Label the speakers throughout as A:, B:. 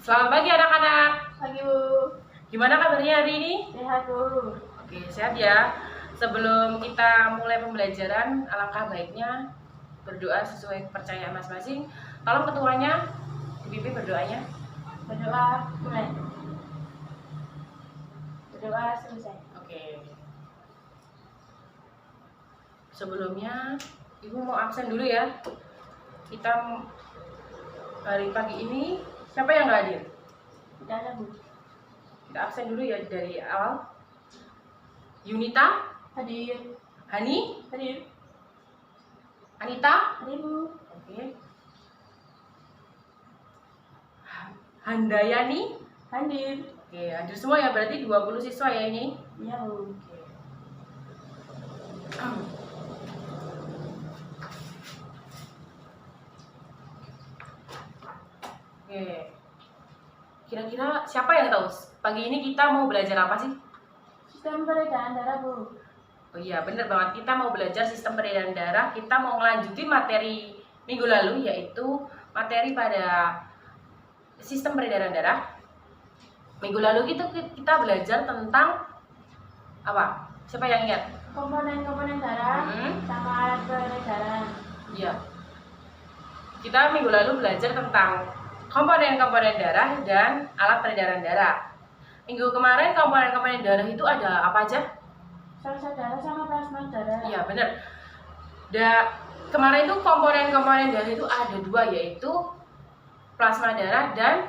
A: Selamat pagi anak-anak.
B: Pagi Bu.
A: Gimana kabarnya hari ini?
B: Sehat Bu.
A: Oke, sehat ya. Sebelum kita mulai pembelajaran, alangkah baiknya berdoa sesuai kepercayaan masing-masing. Tolong ketuanya dipimpin berdoanya.
B: Berdoa mulai. Berdoa selesai.
A: Oke. Sebelumnya Ibu mau absen dulu ya. Kita hari pagi ini siapa yang nggak hadir?
B: Tidak ada Bu.
A: Kita absen dulu ya dari awal. Yunita,
B: Hadir.
A: Hani,
B: Hadir.
A: Anita,
B: Hadir Bu.
A: oke. Handayani,
B: Hadir.
A: oke, hadir semua ya, berarti 20 siswa ya ini.
B: Iya Bu.
A: Oke. Kira-kira siapa yang tahu pagi ini kita mau belajar apa sih?
B: Sistem peredaran darah Bu.
A: Oh iya, bener banget. Kita mau belajar sistem peredaran darah. Kita mau ngelanjutin materi minggu lalu, yaitu materi pada sistem peredaran darah. Minggu lalu kita belajar tentang apa? Siapa yang ingat?
B: Komponen-komponen darah sama alat peredaran.
A: Iya. Kita minggu lalu belajar tentang komponen-komponen darah dan alat peredaran darah. Minggu kemarin komponen-komponen darah itu ada apa aja?
B: Sel-sel darah sama plasma darah.
A: Iya benar. Kemarin itu komponen-komponen darah itu ada dua, yaitu plasma darah dan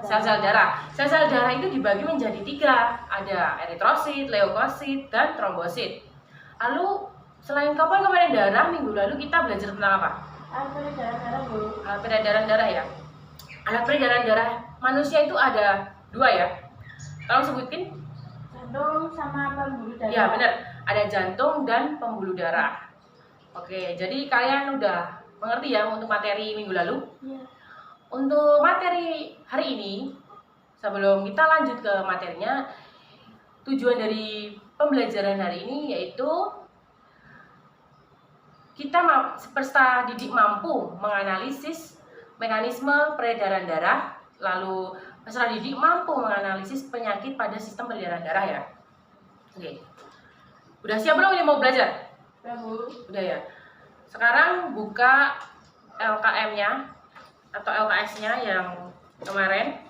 A: sel-sel darah. Sel-sel darah itu dibagi menjadi tiga. Ada eritrosit, leukosit, dan trombosit. Lalu selain komponen-komponen darah, minggu lalu kita belajar tentang apa?
B: Alat peredaran darah Bu.
A: Alat peredaran darah ya. Alat peredaran darah manusia itu ada dua ya. Tolong sebutin.
B: Jantung sama pembuluh darah.
A: Ya benar, ada jantung dan pembuluh darah. Oke, jadi kalian udah mengerti ya untuk materi minggu lalu.
B: Iya.
A: Untuk materi hari ini, sebelum kita lanjut ke materinya, tujuan dari pembelajaran hari ini yaitu kita peserta didik mampu menganalisis mekanisme peredaran darah, lalu peserta didik mampu menganalisis penyakit pada sistem peredaran darah ya. Oke. Udah siap belum ini mau belajar?
B: Ya Bu.
A: Udah ya. Sekarang buka LKM-nya atau LKS-nya yang kemarin.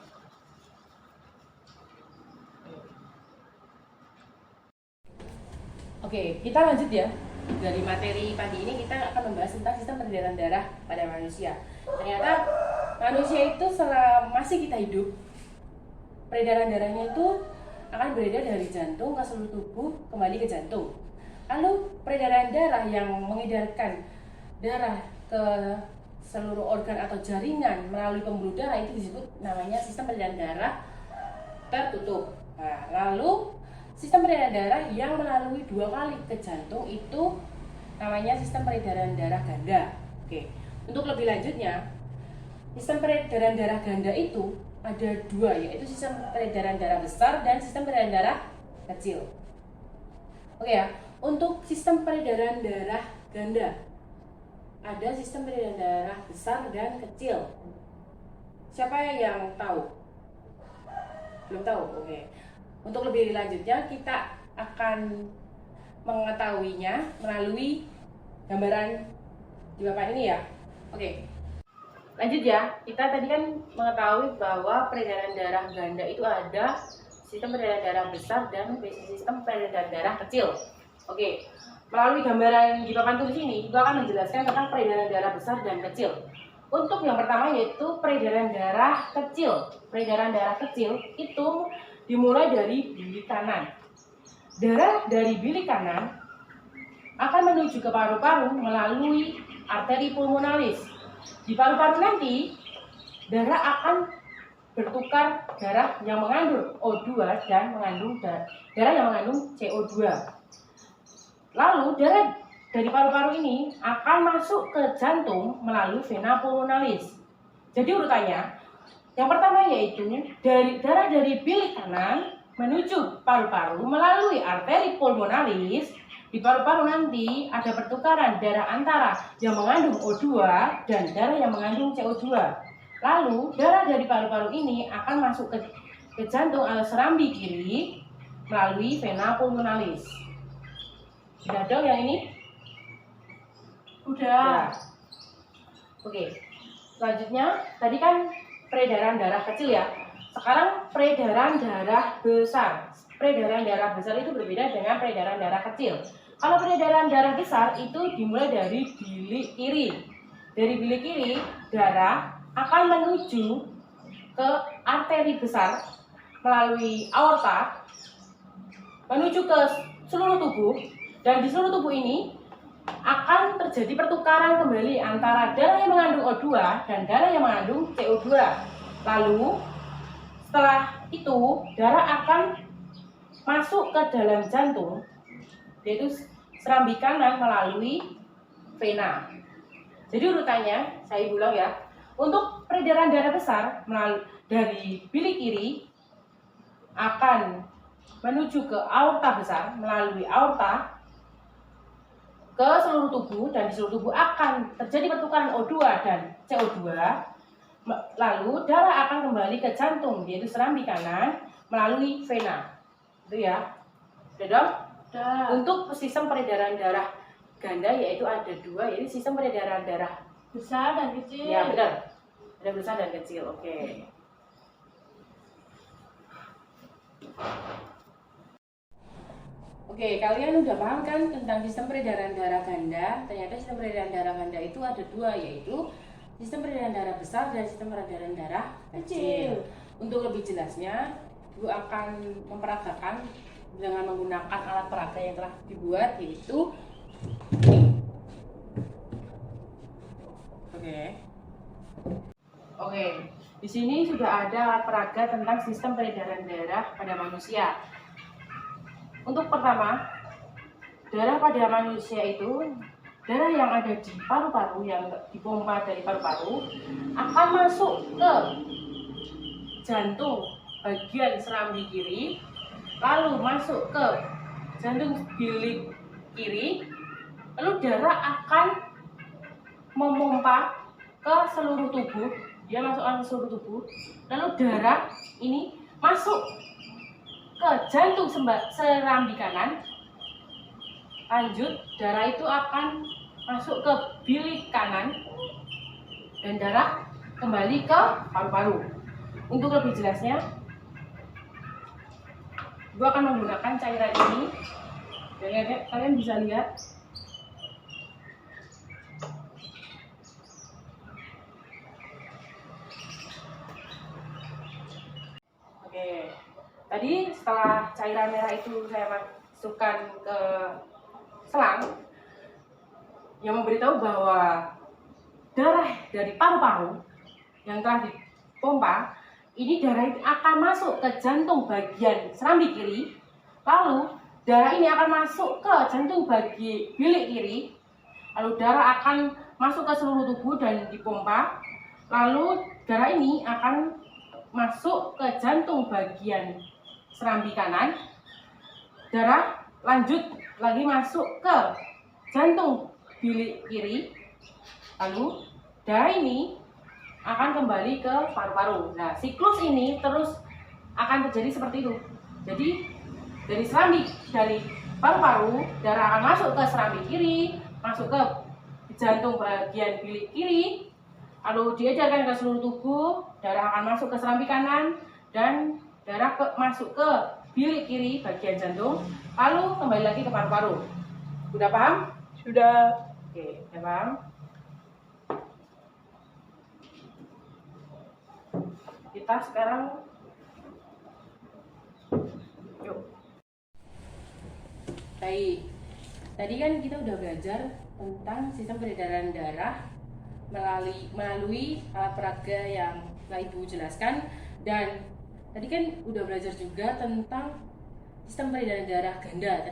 A: Oke, kita lanjut ya. Dari materi pagi ini kita akan membahas tentang sistem peredaran darah pada manusia. Ternyata manusia itu selama masih kita hidup, peredaran darahnya itu akan beredar dari jantung ke seluruh tubuh kembali ke jantung. Lalu peredaran darah yang mengedarkan darah ke seluruh organ atau jaringan melalui pembuluh darah itu disebut namanya sistem peredaran darah tertutup. Nah, lalu sistem peredaran darah yang melalui dua kali ke jantung itu namanya sistem peredaran darah ganda. Oke, untuk lebih lanjutnya, sistem peredaran darah ganda itu ada dua, yaitu sistem peredaran darah besar dan sistem peredaran darah kecil. Oke ya, untuk sistem peredaran darah ganda ada sistem peredaran darah besar dan kecil. Siapa yang tahu? Belum tahu? Oke. Untuk lebih lanjutnya kita akan mengetahuinya melalui gambaran di papan ini ya. Oke. Lanjut ya. Kita tadi kan mengetahui bahwa peredaran darah ganda itu ada sistem peredaran darah besar dan sistem peredaran darah kecil. Oke. Melalui gambaran di papan tulis ini juga akan menjelaskan tentang peredaran darah besar dan kecil. Untuk yang pertama yaitu peredaran darah kecil. Peredaran darah kecil itu dimulai dari bilik kanan. Darah dari bilik kanan akan menuju ke paru-paru melalui arteri pulmonalis. Di paru-paru nanti, darah akan bertukar darah yang mengandung O2 dan darah yang mengandung CO2. Lalu darah dari paru-paru ini akan masuk ke jantung melalui vena pulmonalis. Jadi urutannya, yang pertama yaitu darah dari bilik kanan menuju paru-paru melalui arteri pulmonalis. Di paru-paru nanti ada pertukaran darah antara yang mengandung O2 dan darah yang mengandung CO2. Lalu darah dari paru-paru ini akan masuk ke jantung atau serambi kiri melalui vena pulmonalis. Udah dong yang ini?
B: Udah.
A: Oke. Selanjutnya tadi kan peredaran darah kecil ya. Sekarang peredaran darah besar. Peredaran darah besar itu berbeda dengan peredaran darah kecil. Kalau peredaran darah besar itu dimulai dari bilik kiri. Dari bilik kiri, darah akan menuju ke arteri besar melalui aorta, menuju ke seluruh tubuh, dan di seluruh tubuh ini akan terjadi pertukaran kembali antara darah yang mengandung O2 dan darah yang mengandung CO2. Lalu setelah itu darah akan masuk ke dalam jantung, yaitu serambi kanan melalui vena. Jadi urutannya saya ulang ya. Untuk peredaran darah besar dari bilik kiri akan menuju ke aorta besar melalui aorta ke seluruh tubuh, dan di seluruh tubuh akan terjadi pertukaran O2 dan CO2. Lalu darah akan kembali ke jantung, yaitu serambi kanan melalui vena. Itu ya. Udah dong?
B: Udah.
A: Untuk sistem peredaran darah ganda yaitu ada dua, yaitu sistem peredaran darah
B: Besar dan kecil.
A: ya benar, ada besar dan kecil. Oke. Oke, kalian udah paham kan tentang sistem peredaran darah ganda? Ternyata sistem peredaran darah ganda itu ada dua, yaitu sistem peredaran darah besar dan sistem peredaran darah kecil. Untuk lebih jelasnya, Ibu akan memperagakan dengan menggunakan alat peraga yang telah dibuat, yaitu ini. Oke. Di sini sudah ada alat peraga tentang sistem peredaran darah pada manusia. Untuk pertama, darah pada manusia itu, darah yang ada di paru-paru, yang dipompa dari paru-paru, akan masuk ke jantung bagian serambi kiri, lalu masuk ke jantung bilik kiri, lalu darah akan memompa ke seluruh tubuh, dia masukkan ke seluruh tubuh, lalu darah ini masuk ke jantung serambi kanan. Lanjut, darah itu akan masuk ke bilik kanan dan darah kembali ke paru-paru. Untuk lebih jelasnya, Ibu akan menggunakan cairan ini. Kalian bisa lihat. Oke. Tadi setelah cairan merah itu saya masukkan ke selang yang memberitahu bahwa darah dari paru-paru yang telah dipompa, ini darah itu akan masuk ke jantung bagian serambi kiri, lalu darah ini akan masuk ke jantung bagian bilik kiri, lalu darah akan masuk ke seluruh tubuh dan dipompa, lalu darah ini akan masuk ke jantung bagian serambi kanan, darah lanjut lagi masuk ke jantung bilik kiri, lalu darah ini akan kembali ke paru-paru. Nah, siklus ini terus akan terjadi seperti itu. Jadi dari paru-paru, darah akan masuk ke serambi kiri, masuk ke jantung bagian bilik kiri, lalu diedarkan ke seluruh tubuh, darah akan masuk ke serambi kanan, dan darah masuk ke bilik kiri bagian jantung, lalu kembali lagi ke paru-paru. Sudah paham?
B: Sudah.
A: Oke, sudah paham? Kita sekarang yuk. Baik. Tadi kan kita udah belajar tentang sistem peredaran darah melalui alat peraga yang telah Ibu jelaskan, dan tadi kan udah belajar juga tentang sistem peredaran darah ganda.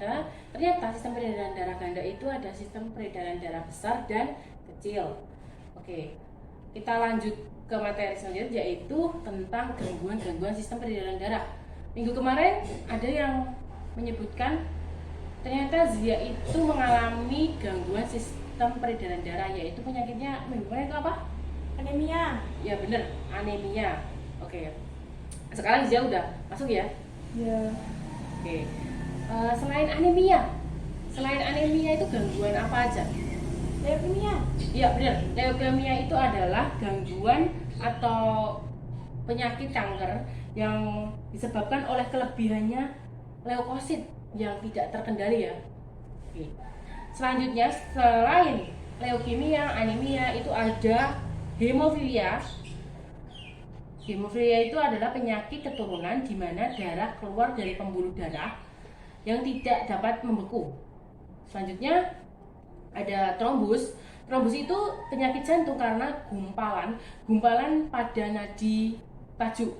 A: Ternyata sistem peredaran darah ganda itu ada sistem peredaran darah besar dan kecil. Oke, kita lanjut ke materi selanjutnya, yaitu tentang gangguan-gangguan sistem peredaran darah. Minggu kemarin ada yang menyebutkan ternyata Zia itu mengalami gangguan sistem peredaran darah, yaitu penyakitnya minggu kemarin itu apa?
B: Anemia.
A: Ya bener, anemia. Oke. Sekarang Zia udah masuk ya.
B: Ya.
A: Oke. Selain anemia itu gangguan apa aja?
B: Leukemia.
A: Iya benar. Leukemia itu adalah gangguan atau penyakit kanker yang disebabkan oleh kelebihannya leukosit yang tidak terkendali ya. Oke. Selanjutnya selain leukemia, anemia itu ada hemofilia. Hemofilia itu adalah penyakit keturunan di mana darah keluar dari pembuluh darah yang tidak dapat membeku. Selanjutnya ada trombus. Trombus itu penyakit jantung karena gumpalan pada nadi tajuk.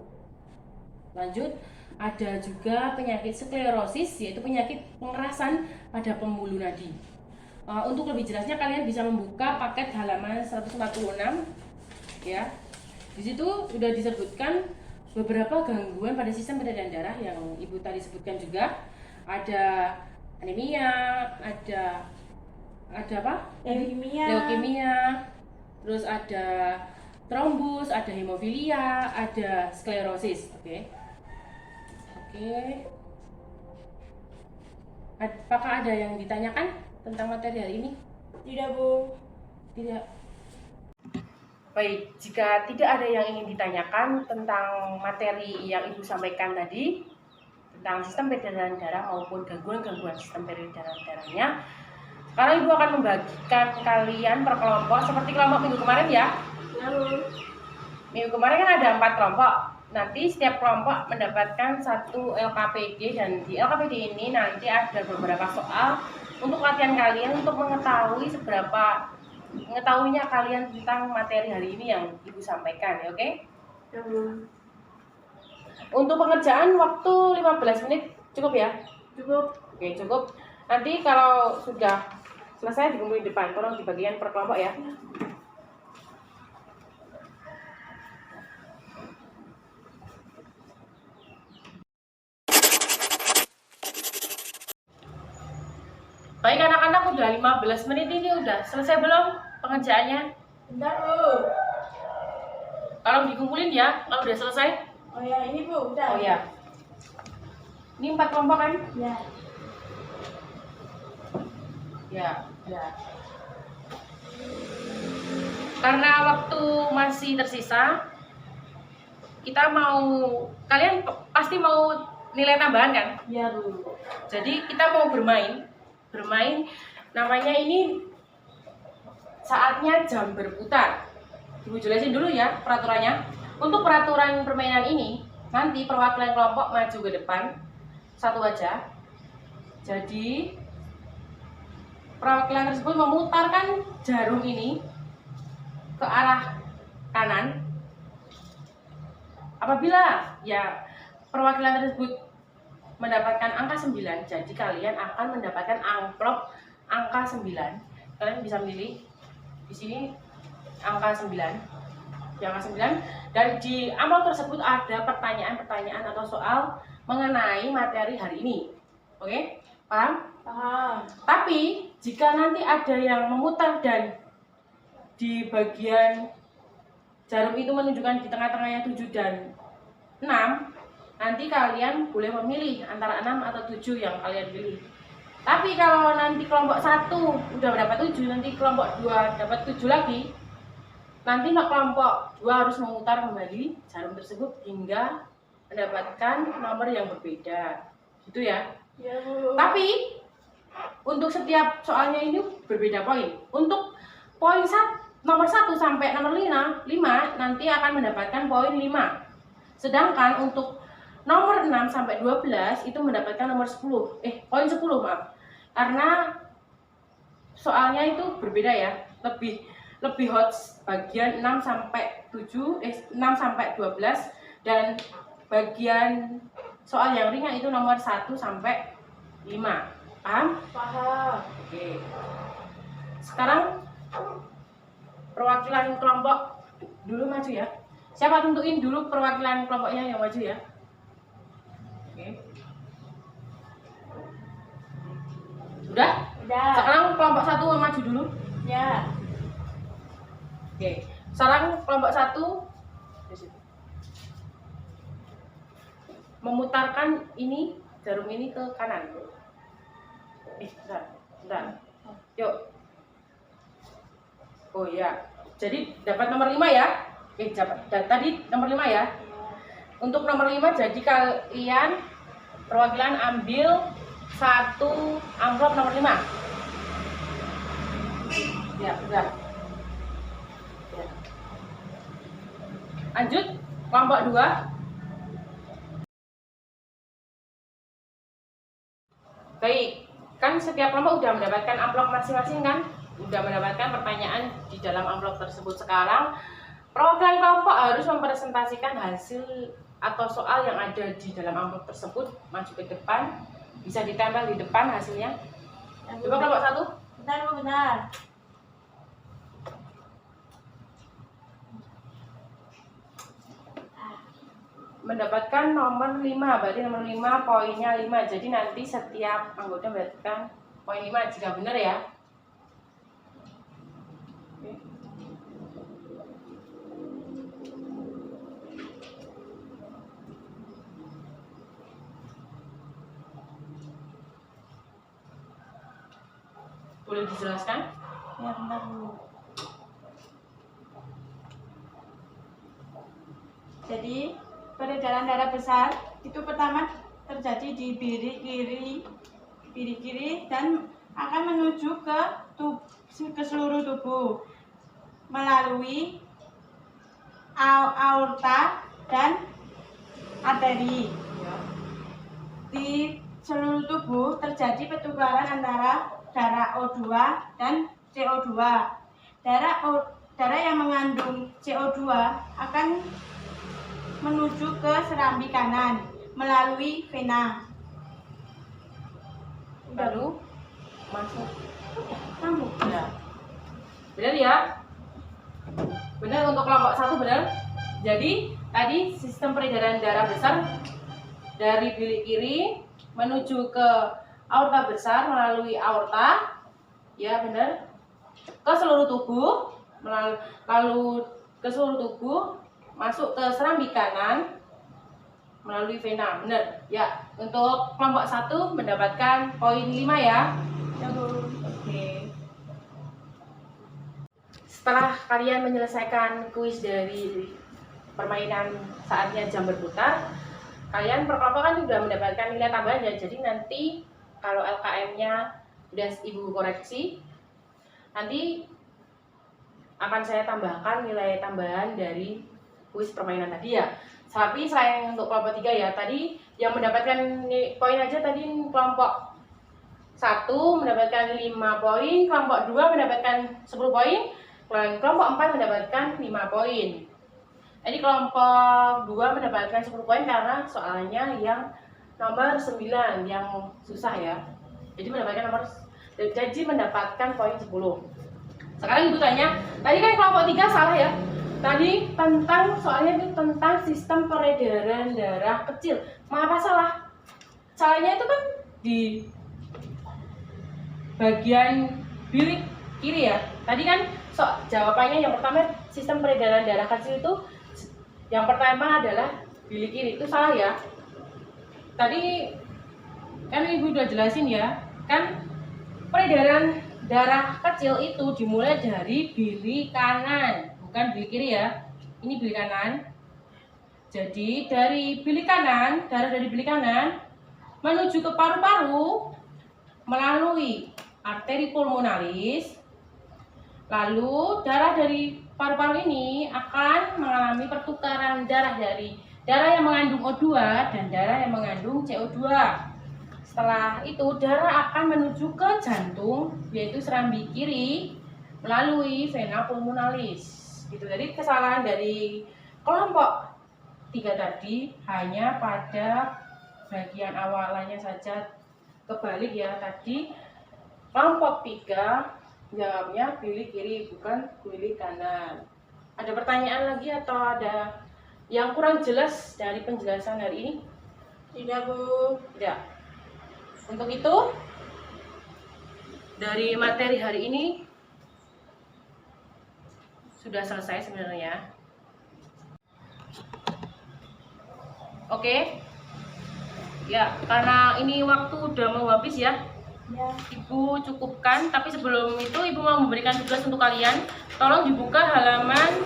A: Lanjut, ada juga penyakit sklerosis, yaitu penyakit pengerasan pada pembuluh nadi. Untuk lebih jelasnya kalian bisa membuka paket halaman 146 ya. Di situ sudah disebutkan beberapa gangguan pada sistem peredaran darah yang Ibu tadi sebutkan juga. Ada anemia, ada apa? Leukemia. Terus ada trombus, ada hemofilia, ada sklerosis. Oke. Apakah ada yang ditanyakan tentang materi hari ini?
B: Tidak, Bu.
A: Tidak. Baik, jika tidak ada yang ingin ditanyakan tentang materi yang Ibu sampaikan tadi tentang sistem peredaran darah maupun gangguan-gangguan sistem peredaran darahnya, sekarang Ibu akan membagikan kalian per kelompok seperti kelompok minggu kemarin ya.
B: Lalu.
A: Minggu kemarin kan ada 4 kelompok. Nanti setiap kelompok mendapatkan 1 LKPD dan di LKPD ini nanti ada beberapa soal untuk latihan kalian untuk mengetahui seberapa mengetahuinya kalian tentang materi hari ini yang Ibu sampaikan ya, oke?
B: Lalu.
A: Untuk pengerjaan waktu 15 menit cukup ya?
B: Cukup.
A: Oke, cukup. Nanti kalau sudah selesai dikumpulin di depan, tolong dibagikan per kelompok ya. Baik anak-anak, udah 15 menit ini udah selesai belum pengerjaannya?
B: Bentar, Bu.
A: Kalau dikumpulin ya, kalau udah selesai.
B: Oh ya, ini Bu, udah.
A: Oh ya. Ini 4 kelompok kan?
B: Ya.
A: Ya. Karena waktu masih tersisa, kalian pasti mau nilai tambahan kan?
B: Ya, Bu.
A: Jadi kita mau bermain namanya ini saatnya jam berputar. Ibu jelasin dulu ya peraturannya. Untuk peraturan permainan ini, nanti perwakilan kelompok maju ke depan satu wajah. Jadi perwakilan tersebut memutarkan jarum ini ke arah kanan. Apabila ya perwakilan tersebut mendapatkan angka 9, jadi kalian akan mendapatkan amplop angka 9. Kalian bisa milih di sini angka 9. Di angka 9 dan di amplop tersebut ada pertanyaan-pertanyaan atau soal mengenai materi hari ini. Oke? Paham?
B: Paham.
A: Tapi jika nanti ada yang memutar dan di bagian jarum itu menunjukkan di tengah-tengahnya 7 dan 6, nanti kalian boleh memilih antara 6 atau 7 yang kalian pilih. Tapi kalau nanti kelompok 1 udah dapat 7, nanti kelompok 2 dapat 7 lagi, nanti kelompok 2 harus memutar kembali jarum tersebut hingga mendapatkan nomor yang berbeda. Gitu ya.
B: Ya, Bu.
A: Tapi untuk setiap soalnya ini berbeda poin. Untuk poin nomor 1 sampai nomor 5 nanti akan mendapatkan poin 5. Sedangkan untuk nomor 6 sampai 12 itu mendapatkan poin 10 maaf. Karena soalnya itu berbeda ya. Lebih hot bagian 6 sampai 6 sampai 12 dan bagian soal yang ringan itu nomor 1 sampai 5. Paham?
B: Paham.
A: Oke. Sekarang perwakilan kelompok dulu maju ya. Siapa tentuin dulu perwakilan kelompoknya yang maju ya. Oke. Udah?
B: Udah.
A: Sekarang kelompok 1 maju dulu.
B: Ya.
A: Oke. Sekarang kelompok 1 di situ. Memutarkan ini jarum ini ke kanan. Bentar. Yuk. Oh ya. Jadi dapat nomor 5 ya. Tadi nomor 5 ya. Untuk nomor 5 jadi kalian perwakilan ambil satu amplop nomor 5. Ya, udah. Ya. Lanjut kelompok 2. Baik, kan setiap kelompok udah mendapatkan amplop masing-masing kan? Udah mendapatkan pertanyaan di dalam amplop tersebut. Sekarang perwakilan kelompok harus mempresentasikan hasil atau soal yang ada di dalam amplop tersebut, maju ke depan, bisa ditempel di depan hasilnya. Coba kelompok 1.
B: Bentar Bu, bentar.
A: Mendapatkan nomor 5, berarti nomor 5 poinnya 5. Jadi nanti setiap anggota mendapatkan poin 5 jika benar ya. Oke. Boleh dijelaskan?
B: Ya bentar Bu. Jadi peredaran darah besar itu pertama terjadi di biri kiri dan akan menuju ke seluruh tubuh melalui aorta dan arteri. Di seluruh tubuh terjadi pertukaran antara darah O2 dan CO2. Darah yang mengandung CO2 akan menuju ke serambi kanan melalui vena.
A: Lalu masuk
B: Kamu
A: ya. Benar ya? Benar untuk kelompok 1 benar. Jadi tadi sistem peredaran darah besar dari bilik kiri menuju ke aorta besar melalui aorta. Ya, benar. Ke seluruh tubuh, lalu ke seluruh tubuh masuk ke serambi kanan melalui vena. Benar. Ya, untuk kelompok 1 mendapatkan poin 5 ya.
B: ya Bu.
A: Oke. Setelah kalian menyelesaikan kuis dari permainan saatnya jam berputar, kalian per kelompok kan sudah mendapatkan nilai tambahan ya. Jadi nanti kalau LKM-nya sudah Ibu koreksi, nanti akan saya tambahkan nilai tambahan dari kuis permainan tadi ya. Tapi selain untuk kelompok 3 ya, tadi yang mendapatkan poin aja tadi kelompok 1 mendapatkan 5 poin, kelompok 2 mendapatkan 10 poin, dan kelompok 4 mendapatkan 5 poin. Jadi kelompok 2 mendapatkan 10 poin karena soalnya yang nomor 9 yang susah ya. Jadi mendapatkan poin 10. Sekarang Ibu tanya, tadi kan kelompok 3 salah ya. Tadi soalnya itu tentang sistem peredaran darah kecil. Mengapa salah? Salahnya itu kan di bagian bilik kiri ya. Tadi kan jawabannya yang pertama sistem peredaran darah kecil itu yang pertama adalah bilik kiri. Itu salah ya. Tadi kan Ibu udah jelasin ya. Kan peredaran darah kecil itu dimulai dari bilik kanan, bukan bilik kiri ya. Ini bilik kanan. Jadi dari bilik kanan, darah dari bilik kanan menuju ke paru-paru melalui arteri pulmonalis. Lalu darah dari paru-paru ini akan mengalami pertukaran darah dari darah yang mengandung O2 dan darah yang mengandung CO2. Setelah itu darah akan menuju ke jantung, yaitu serambi kiri melalui vena pulmonalis. Gitu. Jadi kesalahan dari kelompok 3 tadi hanya pada bagian awalannya saja kebalik ya. Tadi kelompok 3 jawabnya bilik kiri bukan bilik kanan. Ada pertanyaan lagi atau ada yang kurang jelas dari penjelasan hari ini?
B: Tidak Bu.
A: Tidak. Untuk itu dari materi hari ini sudah selesai sebenarnya. Oke. Ya, karena ini waktu udah mau habis ya.
B: Ya.
A: Ibu cukupkan, tapi sebelum itu Ibu mau memberikan tugas untuk kalian. Tolong dibuka halaman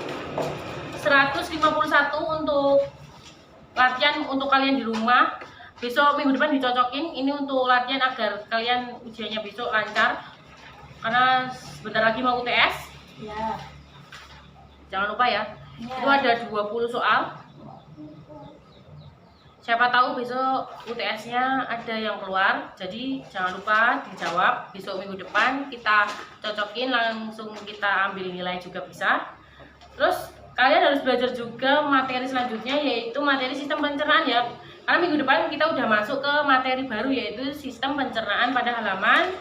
A: 151 untuk latihan untuk kalian di rumah. Besok minggu depan dicocokin. Ini untuk latihan agar kalian ujiannya besok lancar. Karena sebentar lagi mau UTS.
B: Ya.
A: Jangan lupa ya.
B: Ya.
A: Itu ada 20 soal. Siapa tahu besok UTS-nya ada yang keluar, jadi jangan lupa dijawab. Besok minggu depan kita cocokin, langsung kita ambil nilai juga bisa. Terus kalian harus belajar juga materi selanjutnya, yaitu materi sistem pencernaan ya. Karena minggu depan kita udah masuk ke materi baru, yaitu sistem pencernaan pada halaman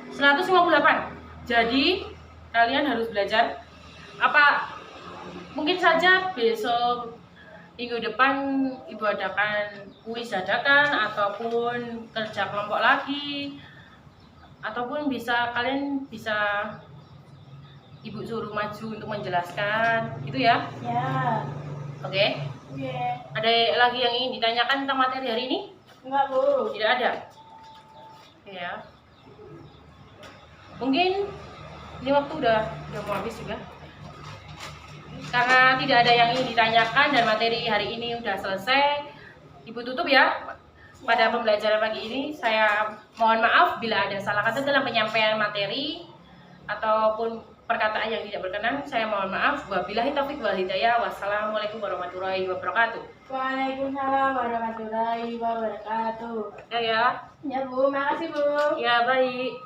A: 158. Jadi kalian harus belajar apa, mungkin saja besok minggu depan Ibu adakan kuis dadakan ataupun kerja kelompok lagi, ataupun kalian bisa Ibu suruh maju untuk menjelaskan gitu ya.
B: Ya.
A: Oke.
B: Oke.
A: Ada lagi yang ingin ditanyakan tentang materi hari ini?
B: Enggak, Bu.
A: Tidak ada. Oke ya. Mungkin ini waktu udah mau habis juga. Karena tidak ada yang ingin ditanyakan dan materi hari ini udah selesai, Ibu tutup ya. Pada pembelajaran pagi ini saya mohon maaf bila ada salah kata dalam penyampaian materi ataupun perkataan yang tidak berkenan. Saya mohon maaf. Wabillahi taufiq wal hidayah. Wassalamualaikum warahmatullahi wabarakatuh.
B: Waalaikumsalam warahmatullahi wabarakatuh.
A: Ya.
B: Ya, Bu. Makasih, Bu.
A: Ya, baik.